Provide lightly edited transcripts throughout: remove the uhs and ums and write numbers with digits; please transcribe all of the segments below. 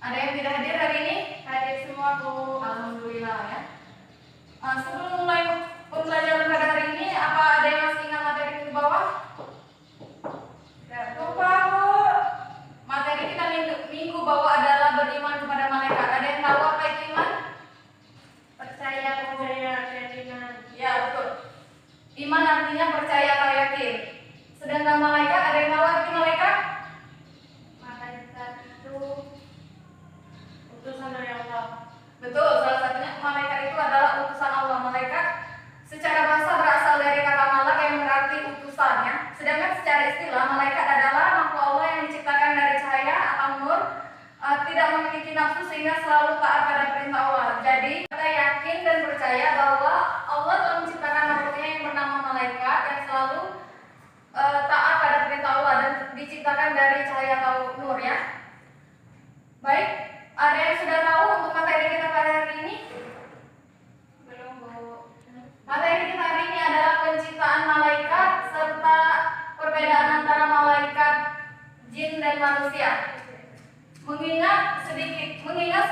Ada yang tidak hadir hari ini? Hadir semua, Bu. Alhamdulillah ya. Sebelum mulai pembelajaran pada hari ini, apa ada yang masih ingat materi di bawah? Lupa, Bu. Materi kita minggu bawah adalah beriman kepada malaikat. Ada yang tahu apa itu iman? Percaya, iman. Ya, betul. Iman artinya percaya atau yakin. Sedangkan malaikat, ada yang tahu arti malaikat? Malaikat itu utusan dari Allah. Betul, salah satunya malaikat itu adalah utusan Allah. Malaikat secara bahasa berasal dari kata malak yang berarti utusan ya. Sedangkan secara istilah malaikat adalah makhluk Allah yang diciptakan dari cahaya atau nur, tidak memiliki nafsu sehingga selalu taat pada perintah Allah. Jadi kita yakin dan percaya bahwa Allah telah menciptakan makhluknya yang bernama malaikat yang selalu taat pada perintah Allah dan diciptakan dari cahaya atau nur ya. Baik, ada yang sudah tahu untuk materi kita pada hari ini? Belum, Bu. Materi kita hari ini adalah penciptaan malaikat serta perbedaan antara malaikat jin dan manusia. Mengingat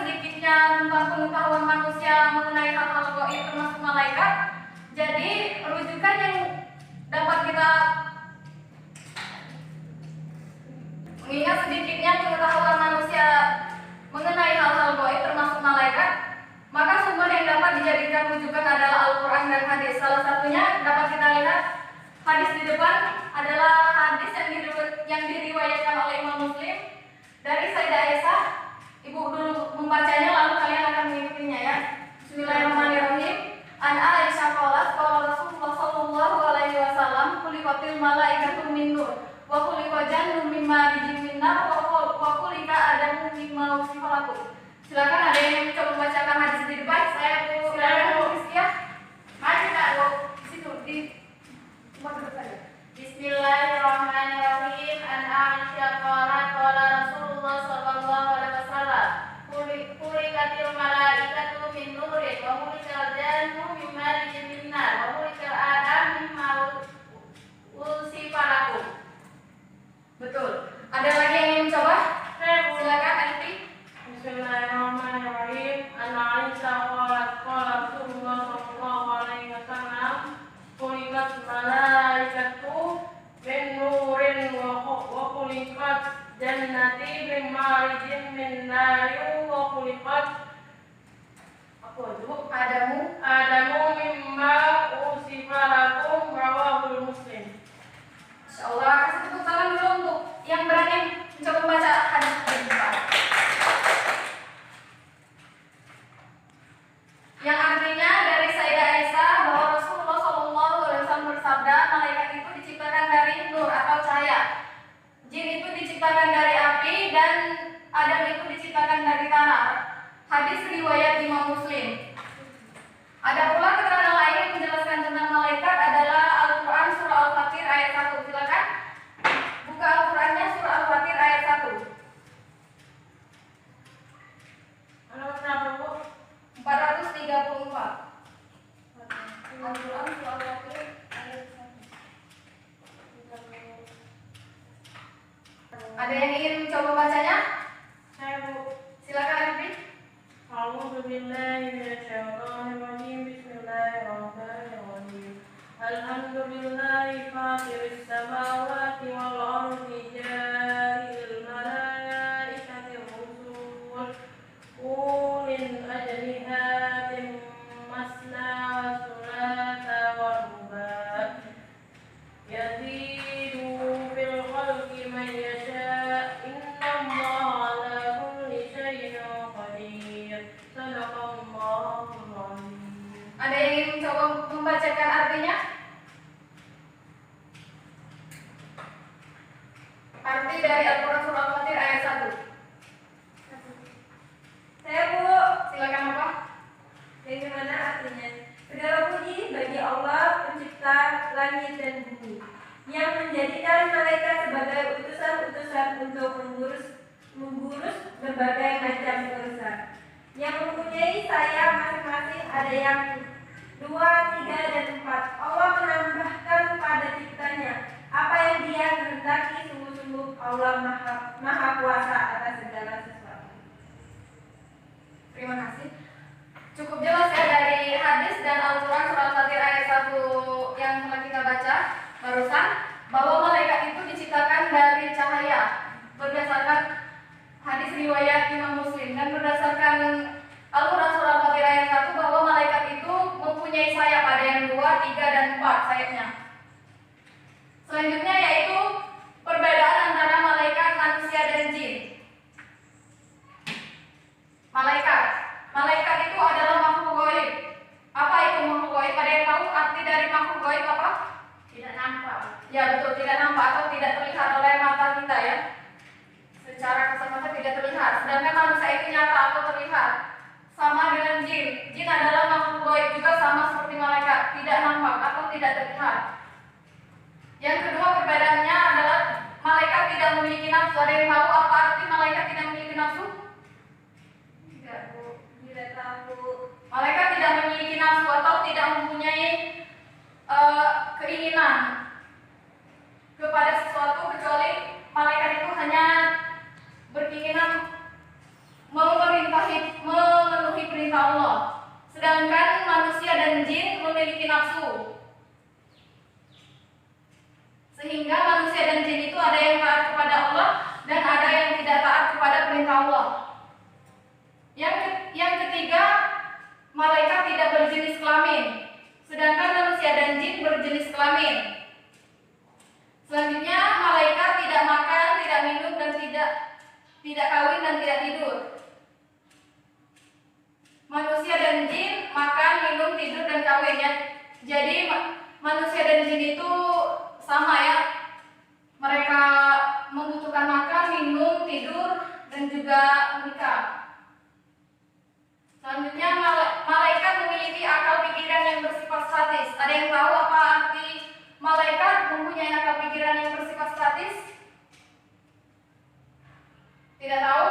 sedikitnya tentang pengetahuan manusia mengenai hal-hal gaib termasuk malaikat, jadi rujukan yang dapat kita mengingat sedikitnya pengetahuan manusia mengenai hal-hal gaib termasuk malaikat, maka sumber yang dapat dijadikan rujukan adalah Al-Quran dan hadis. Salah satunya dapat kita lihat hadis di depan adalah hadis yang diriwayatkan oleh Imam Muslim dari Sayyidah Aisyah. Ibu dulu membacanya lalu kalian akan mengikutinya ya. Bismillahirrahmanirrahim. An Aisyah qalat qala Rasulullah sallallahu alaihi wasallam khuliqatil malaikatu min nur wa khuliqa jannu mimma marijin min nar wa khuliqa adamu mimma usifa lakum. Silakan, ada yang mencoba membacakan hadis di depan. Saya Bu. Silakan Bu Rizkia. Mari Kak Bu. Di situ di tempat duduk saja. Bismillahirrahmanirrahim. An Aisyah qalat qala Rasulullah sallallahu alaihi wasallam khuliqatil malaikatu min nurin wa khuliqal jannu mimma marijin min nar wa khuliqal adam mimma usifa lakum. Betul. Ada lagi yang ingin mencoba? Silakan Alfi. Bismillahirrahmanirrahim. An Aisyah qalat qala Rasulullah sallallahu alaihi wasallam khuliqat malaikatu min nurin wa khuliqat jannati min marijin min narin wa khuliqat adamu mimma usifa lakum rawahul Muslim. Insyaallah, kasih tepuk tangan dulu untuk yang berani mencoba membaca hadis ini. Yang artinya dari Sayyidah Aisyah bahwa Rasulullah sallallahu alaihi wasallam bersabda, malaikat itu diciptakan dari nur atau cahaya. Jin itu diciptakan dari api dan Adam itu diciptakan dari tanah. Hadis riwayat Imam Muslim. Ada pula keterangan lain yang menjelaskan tentang malaikat adalah Al-Quran surah Al-Fatir ayat 1. Silakan buka Al-Qurannya, surah Al-Fatir ayat 1. Nomor berapa, Bu? 434. Al-Quran surah Al-Fatir ayat 1. Ada yang ingin mencoba bacanya? Saya, Bu. Silakan Arfi. A'udzu billahi minasyaitonir rajim. Bismillahirrahmanirrahim. Alhamdulillahi fatiris samawati wal ardi ja'ilil malaikati rusul ulil ajnihatin masna wa thulatha wa ruba' yazidu fil khalqi man yasha' innallaha ala kulli syai'in qadir. Sadaqallahul azim. Ada yang ingin mencoba membacakan artinya? Arti dari Al-Quran surah Al-Fatir ayat 1. Saya Bu. Silakan apa? Bagaimana artinya? Segala puji bagi Allah pencipta langit dan bumi, yang menjadikan malaikat sebagai utusan-utusan untuk mengurus berbagai macam urusan, yang mempunyai sayap masing-masing, ada yang 2, 3, dan 4. Allah menambahkan pada ciptanya apa yang Dia kehendaki. Sungguh-sungguh Allah maha kuasa atas segala sesuatu. terima kasih. Cukup jelas ya dari hadis dan Al-Quran surah Al-Fatir ayat 1 yang telah kita baca barusan, bahwa malaikat itu diciptakan dari cahaya berdasarkan hadis riwayat Imam Muslim, dan berdasarkan Al-Quran surah Al-Fatir ayat 1 bahwa malaikat itu mempunyai sayap, ada yang 2, 3, dan 4 sayapnya. Selanjutnya yaitu perbedaan antara malaikat, manusia, dan jin. Malaikat itu adalah makhluk gaib. Apa itu makhluk gaib? Ada yang tahu arti dari makhluk gaib apa? Tidak nampak. Ya betul, tidak nampak atau tidak terlihat oleh mata kita ya. Secara kasat mata tidak terlihat. Sedangkan manusia itu nyata atau terlihat. Sama dengan jin. Jin adalah makhluk gaib juga, sama seperti malaikat, tidak nampak atau tidak terlihat. Yang kedua perbedaannya adalah malaikat tidak memiliki nafsu. Ada yang tahu apa arti malaikat tidak memiliki nafsu? Tidak, Bu. Tidak tahu. Malaikat tidak memiliki nafsu atau tidak mempunyai keinginan kepada sesuatu, kecuali malaikat itu hanya berkeinginan memenuhi perintah Allah. Sedangkan manusia dan jin memiliki nafsu. Sehingga manusia dan jin itu ada yang taat kepada Allah dan ada yang tidak taat kepada perintah Allah. Yang ketiga, malaikat tidak berjenis kelamin, sedangkan manusia dan jin berjenis kelamin. Selanjutnya, malaikat tidak makan, tidak minum, dan tidak kawin dan tidak tidur. Manusia dan jin makan, minum, tidur, dan kawin ya. Jadi manusia dan jin itu sama ya. Mereka membutuhkan makan, minum, tidur, dan juga menikah. Selanjutnya, malaikat memiliki akal pikiran yang bersifat statis. Ada yang tahu apa arti malaikat mempunyai akal pikiran yang bersifat statis? Tidak tahu?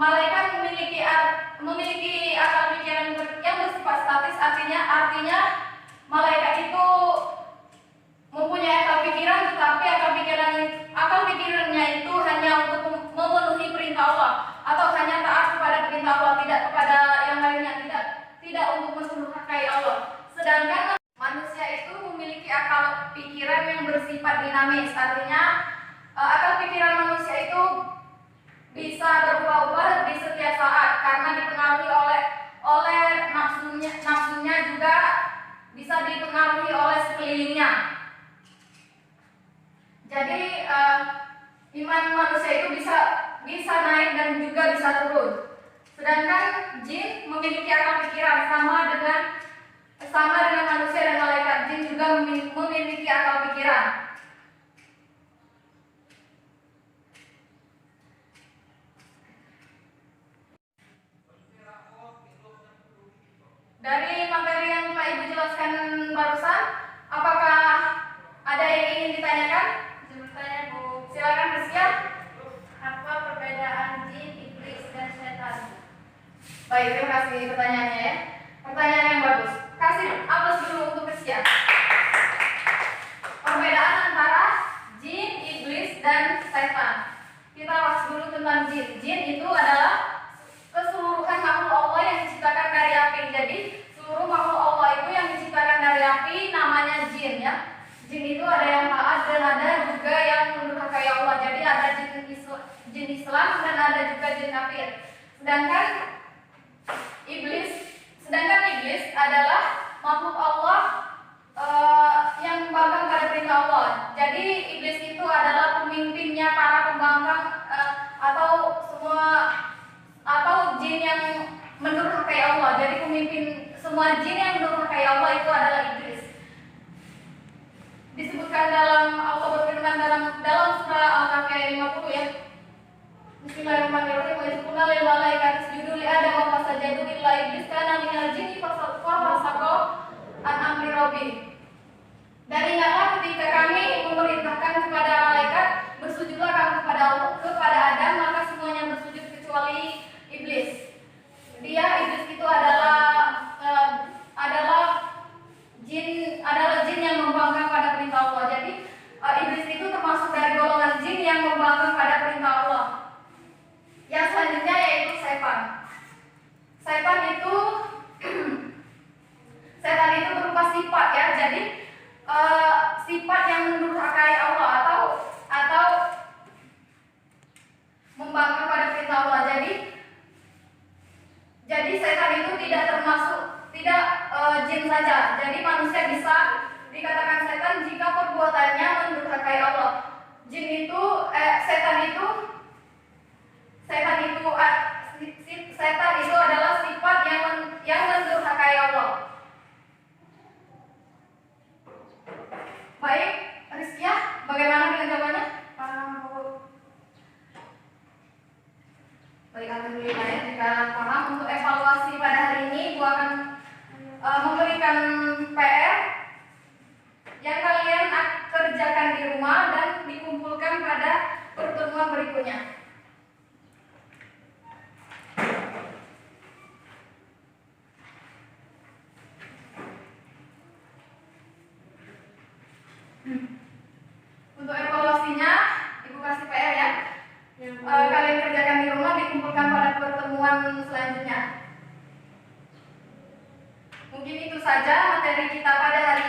Malaikat memiliki akal pikiran yang bersifat statis, artinya malaikat itu mempunyai akal pikiran, tetapi akal pikirannya itu hanya untuk memenuhi perintah Allah atau hanya taat kepada perintah Allah, tidak kepada yang lainnya, tidak untuk mendurhakai Allah. Sedangkan manusia itu memiliki akal pikiran yang bersifat dinamis, artinya akal pikiran manusia itu bisa berubah-ubah di setiap saat karena dipengaruhi oleh nafsunya juga bisa dipengaruhi oleh sekelilingnya. Jadi iman manusia itu bisa naik dan juga bisa turun. Sedangkan jin memiliki akal pikiran sama dengan manusia dan malaikat. Jin juga memiliki akal pikiran. Dari materi yang telah Ibu jelaskan barusan, apakah ada yang ingin ditanyakan? Bertanya, Bu, Silakan Rizkia. apa perbedaan jin, iblis, dan setan? Baik, terima kasih pertanyaannya ya. Pertanyaan yang bagus. Kasih aplaus dulu untuk Rizkia. Perbedaan antara jin, iblis, dan setan. Kita bahas dulu tentang jin. Jin itu adalah keseluruhan makhluk Allah yang diciptakan dari api. Jadi seluruh makhluk Allah itu yang diciptakan dari api namanya jin ya. Jin itu ada yang taat dan ada juga yang mendurhakai Allah. Jadi ada jin Islam dan ada juga jin kafir. Sedangkan iblis adalah makhluk Allah yang membangkang pada perintah Allah. Jadi iblis itu adalah pemimpinnya para pembangkang atau jin yang mendurhakai Allah. Jadi pemimpin semua jin yang mendurhakai Allah itu adalah iblis. Disebutkan Allah berfirman dalam surah Al-Kahfi ayat 50 ya. Bismillahirrahmanirrahim. Wa yaquluna lil malaikati isjudu li Adam fasajadu illa iblis kana minal jinni fasaqa an amri rabbih. Dan ingatlah ketika kami memerintahkan kepada malaikat bersujudlah kamu kepada Adam, maka semuanya bersujud kecuali iblis. Iblis itu adalah jin yang membangkang pada perintah Allah. Jadi iblis itu termasuk dari golongan jin yang membangkang pada perintah Allah. Yang selanjutnya yaitu setan. setan itu setan itu berupa sifat ya. Jadi sifat yang mendurhakai Allah atau membangkang pada perintah Allah. Jadi setan itu tidak termasuk jin saja. Jadi manusia bisa dikatakan setan jika perbuatannya mendurhakai Allah. Setan itu adalah sifat yang mendurhakai Allah. Baik, Rizkia, bagaimana dengan jawabannya? Baik, alhamdulillah ya, jika paham. Untuk evaluasi pada hari ini, gua akan memberikan PR yang kalian kerjakan di rumah dan dikumpulkan pada pertemuan berikutnya. Untuk evaluasinya, Ibu kasih PR ya. Kalian kerjakan di rumah, dikumpulkan pada pertemuan selanjutnya. Mungkin itu saja materi kita pada hari